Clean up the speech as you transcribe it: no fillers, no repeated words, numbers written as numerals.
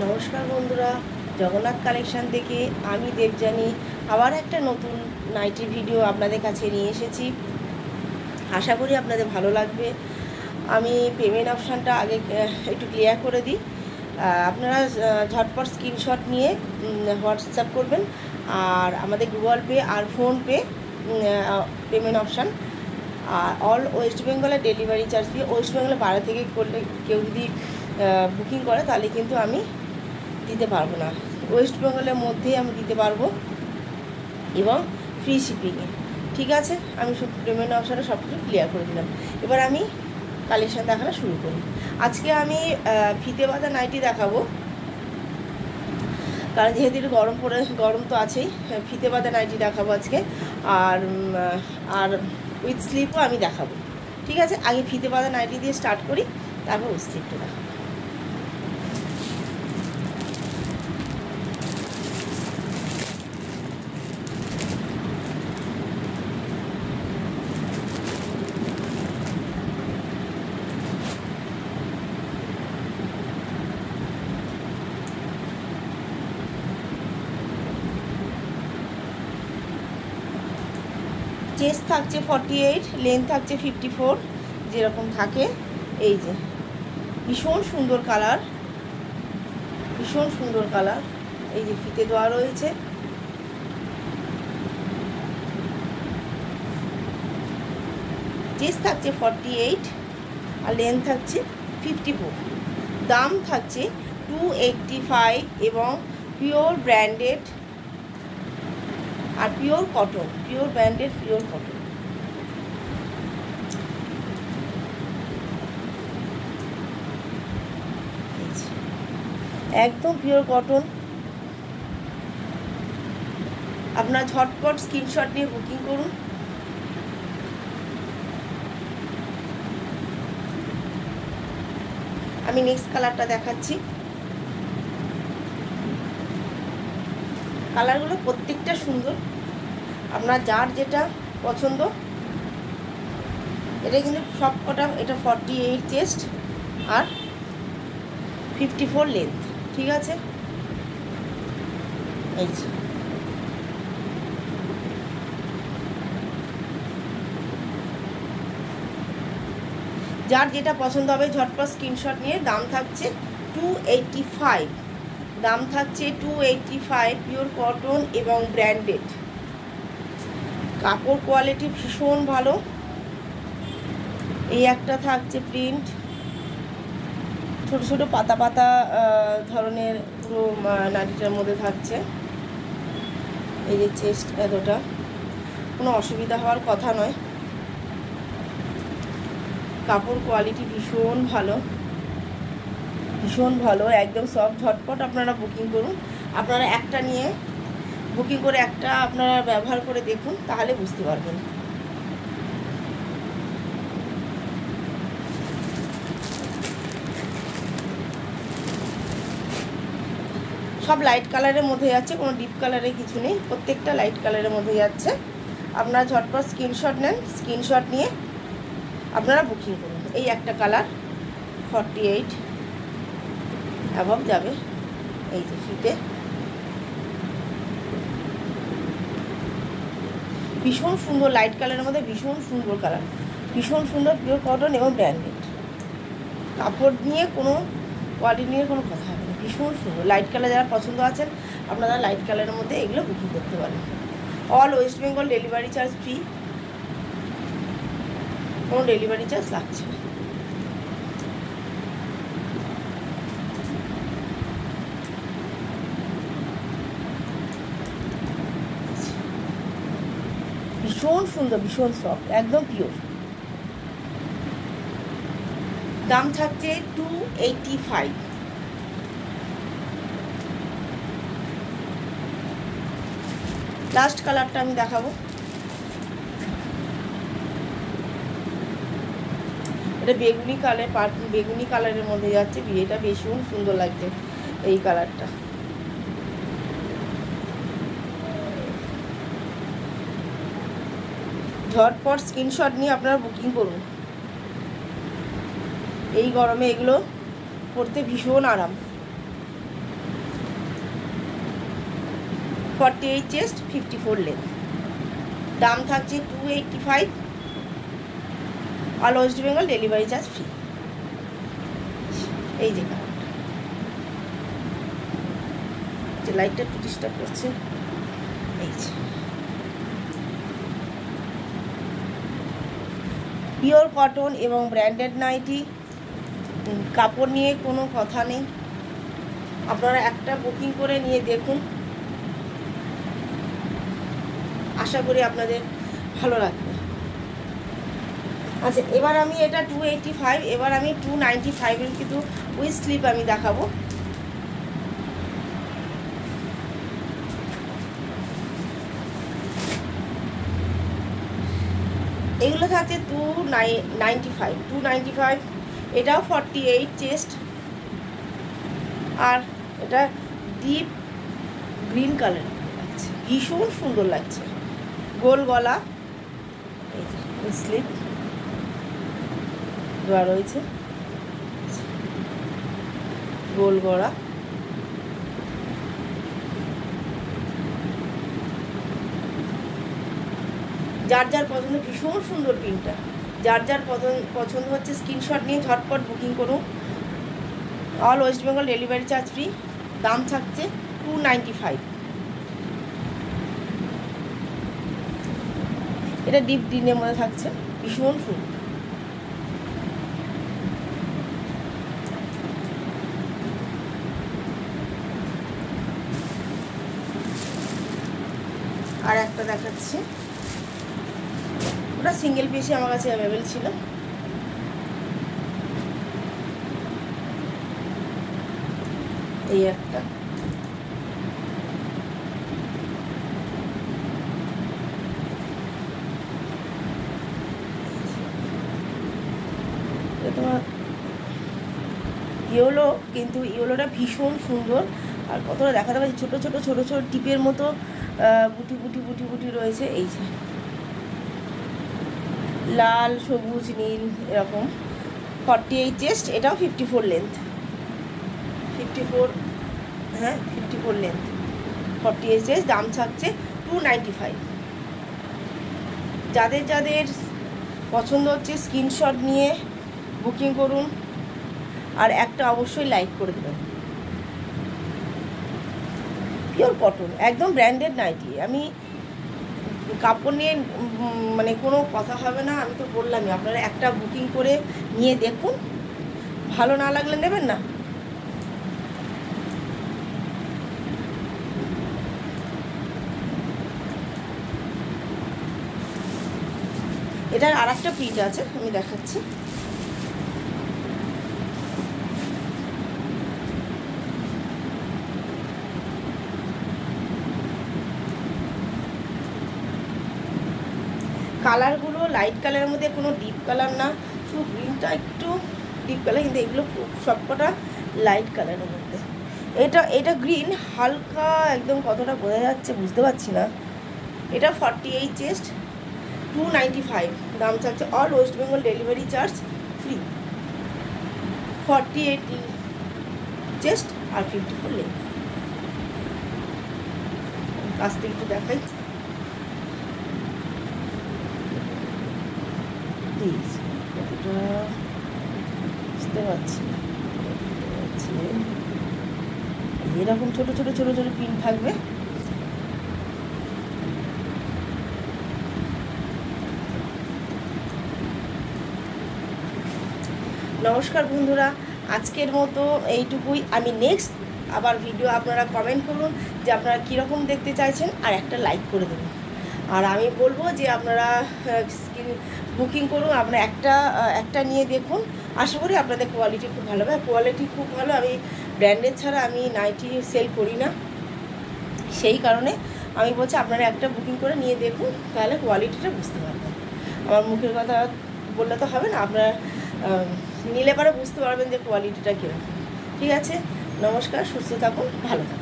নমস্কার বন্ধুরা, জগন্নাথ কালেকশন থেকে আমি দেবযানী আবার একটা নতুন নাইটি ভিডিও আপনাদের কাছে নিয়ে এসেছি। আশা করি আপনাদের ভালো লাগবে। আমি পেমেন্ট অপশানটা আগে একটু ক্লিয়ার করে দিই। আপনারা ঝটপট স্ক্রিনশট নিয়ে হোয়াটসঅ্যাপ করবেন, আর আমাদের গুগল পে আর ফোনপে পেমেন্ট অপশান, আর অল ওয়েস্ট বেঙ্গলের ডেলিভারি চার্জ দিয়ে। ওয়েস্ট বেঙ্গলের বাইরে থেকে করলে কেউ যদি বুকিং করে তাহলে কিন্তু আমি দিতে পারবো না, ওয়েস্ট বেঙ্গলের মধ্যেই আমি দিতে পারবো এবং ফ্রি শিপিংয়ে। ঠিক আছে, আমি সব পেমেন্ট অপশানে সব কিছু ক্লিয়ার করে দিলাম। এবার আমি কালেকশান দেখানো শুরু করি। আজকে আমি ফিতে বাঁধা নাইটি দেখাবো, কারণ যেহেতু একটু গরম তো আছেই। ফিতে বাঁধা নাইটি দেখাবো আজকে, আর আর উইথ স্লিপও আমি দেখাবো। ঠিক আছে, আগে ফিতে বাঁধা নাইটি দিয়ে স্টার্ট করি, তারপর উইথ স্লিপটা দেখাবো। চেস্ট থাকছে 48, লেন্থ থাকছে 54, যেরকম থাকে। এই যে ভীষণ সুন্দর কালার, ভীষণ সুন্দর কালার। এই যে ফিতে দেওয়া রয়েছে। চেস্ট থাকছে 48 আর লেন্থ থাকছে 54। দাম থাকছে 285 এবং পিওর ব্র্যান্ডেড আর pure cotton, pure branded pure cotton. একদম পিওর কটন। আপনার ঝটপট স্ক্রিনশট নিয়ে বুকিং করুন। আমি নেক্সট কালারটা দেখাচ্ছি। কালারগুলো প্রত্যেকটা সুন্দর, আপনার যার যেটা পছন্দ। এটা কিন্তু সব কটা, এটা 48 চেস্ট আর 54 লেন্থ। ঠিক আছে, এই যে যার যেটা পছন্দ হবে ঝটপট স্ক্রিনশট নিয়ে। দাম থাকছে 285, দাম থাকছে 285, পিওর কটন এবং ব্র্যান্ডেড। কাপড় কোয়ালিটি ভীষণ ভালো। এই একটা থাকছে প্রিন্ট, ছোট ছোট পাতা পাতা ধরনের পুরো নাইটিটার মধ্যে থাকছে। এই যে চেস্ট এতটা, কোনো অসুবিধা হওয়ার কথা নয়। কাপড় কোয়ালিটি ভীষণ ভালো, ভীষণ ভালো, একদম সফট। ঝটপট আপনারা বুকিং করুন। আপনারা একটা নিয়ে বুকিং করে একটা আপনারা ব্যবহার করে দেখুন, তাহলে বুঝতে পারবেন। সব লাইট কালারের মধ্যে যাচ্ছে, কোনো ডিপ কালারের কিছু নেই, প্রত্যেকটা লাইট কালারের মধ্যে যাচ্ছে। আপনারা ঝটপট স্ক্রিনশট নেন, স্ক্রিনশট নিয়ে আপনারা বুকিং করুন। এই একটা কালার 48 অ্যাবভ যাবে। এই যে ফিতে ভীষণ সুন্দর, লাইট কালারের মধ্যে ভীষণ সুন্দর কালার, ভীষণ সুন্দর, পিওর কটন এবং ব্র্যান্ডেড। কাপড় নিয়ে কোনো কোয়ালিটি নিয়ে কোনো কথা হবে না, ভীষণ সুন্দর। লাইট কালার যারা পছন্দ আছেন আপনারা লাইট কালারের মধ্যে এগুলো বুকিং করতে পারেন। All West Bengal delivery charge free, কোনো ডেলিভারি চার্জ লাগছে না। ভীষণ সুন্দর, ভীষণ সফট, একদম পিওর। দাম থাকছে 285। লাস্ট কালারটা আমি দেখাবো। এটা বেগুনি কালার, বেগুনি কালারের মধ্যে যাচ্ছে। এটা ভীষণ সুন্দর লাগছে এই কালারটা। ঝটপট স্ক্রিনশট নিয়ে আপনারা বুকিং করুন। এই গরমে এগুলো পরতে ভীষণ আরাম। 48 চেস্ট, 54 লেন্থ। দাম থাকছে 285, all West Bengal delivery charge free. এই যে কালারটা, লাইটটা একটু ডিস্টার্ব করছে। এই যে পিওর কটন এবং ব্র্যান্ডেড নাইটি, কাপড় নিয়ে কোনো কথা নেই। আপনারা একটা বুকিং করে নিয়ে দেখুন, আশা করি আপনাদের ভালো লাগবে। আচ্ছা, এবার আমি এটা 285, এবার আমি 295 কিন্তু উইথ স্লিপ আমি দেখাবো। এগুলো থাকছে 295, এটাও 48 চেস্ট, আর এটা ডিপ গ্রিন কালার লাগছে, ভীষণ সুন্দর লাগছে। গোল গলা, এই যে স্লিপ দেওয়া রয়েছে, গোল গলা। যার যার পছন্দ, ভীষণ সুন্দর প্রিন্টটা, যার যার পছন্দ হচ্ছে স্ক্রিনশট নিয়ে ঝটপট বুকিং করুন। All West Bengal delivery charge free. দাম থাকছে 295। এটা ডিপ গ্রিনের মধ্যে থাকছে, ভীষণ সুন্দর। আর একটা দেখাচ্ছি, ওটা সিঙ্গেল পিসই আমার কাছে অ্যাভেলেবেল ছিল। এই একটা, তোমার ইয়েলো, কিন্তু ইয়েলোটা ভীষণ সুন্দর। আর কতটা দেখাতে পারছি, ছোটো ছোটো ছোটো ছোটো টিপের মতো বুটি বুটি বুটি বুটি রয়েছে। এই যে লাল, সবুজ, নীল এরকম। 48 চেস্ট, এটাও 54 লেন্থ, 54, হ্যাঁ 54 লেন্থ, 48 চেস্ট। দাম থাকছে 295। যাদের যাদের পছন্দ হচ্ছে স্ক্রিনশট নিয়ে বুকিং করুন, আর একটা অবশ্যই লাইক করে দেবেন। পিওর কটন, একদম ব্র্যান্ডেড নাইটি। আমি কাপড় নিয়ে মানে কোনো কথা হবে না, আমি তো বললামই, আপনারা একটা বুকিং করে নিয়ে দেখুন, ভালো না লাগলে নেবেন না। এটার আর একটা প্রিন্ট আছে, আমি দেখাচ্ছি। কালারগুলো লাইট কালারের মধ্যে, কোনো ডিপ কালার না, শুধু গ্রিনটা একটু ডিপ কালার, কিন্তু এগুলো সবকটা লাইট কালারের মধ্যে। এটা গ্রিন হালকা একদম, কতটা বোঝা যাচ্ছে বুঝতে পারছি না। এটা 48 চেস্ট, 295। দাম থাকছে all West Bengal delivery charge free. 48 chest আর 54 লেন্থ। কাছ থেকে একটু দেখাই, কতটা বুঝতে পারছি। এরকম ছোট ছোট ছোট ছোট পিন থাকবে। নমস্কার বন্ধুরা, আজকের মতো এইটুকুই। আমি নেক্সট আবার ভিডিও, আপনারা কমেন্ট করুন যে আপনারা কীরকম দেখতে চাইছেন, আর একটা লাইক করে দেবেন। আর আমি বলবো যে আপনারা বুকিং করুন, আপনারা একটা নিয়ে দেখুন, আশা করি আপনাদের কোয়ালিটি খুব ভালো হবে। কোয়ালিটি খুব ভালো, আমি ব্র্যান্ডের ছাড়া আমি নাইটি সেল করি না, সেই কারণে আমি বলছি আপনারা একটা বুকিং করে নিয়ে দেখুন, তাহলে কোয়ালিটিটা বুঝতে পারবেন। আমার মুখের কথা বললে তো হবে না, আপনারা নিলে পরে বুঝতে পারবেন যে কোয়ালিটিটা কীরকম। ঠিক আছে, নমস্কার, সুস্থ থাকুন, ভালো থাকুন।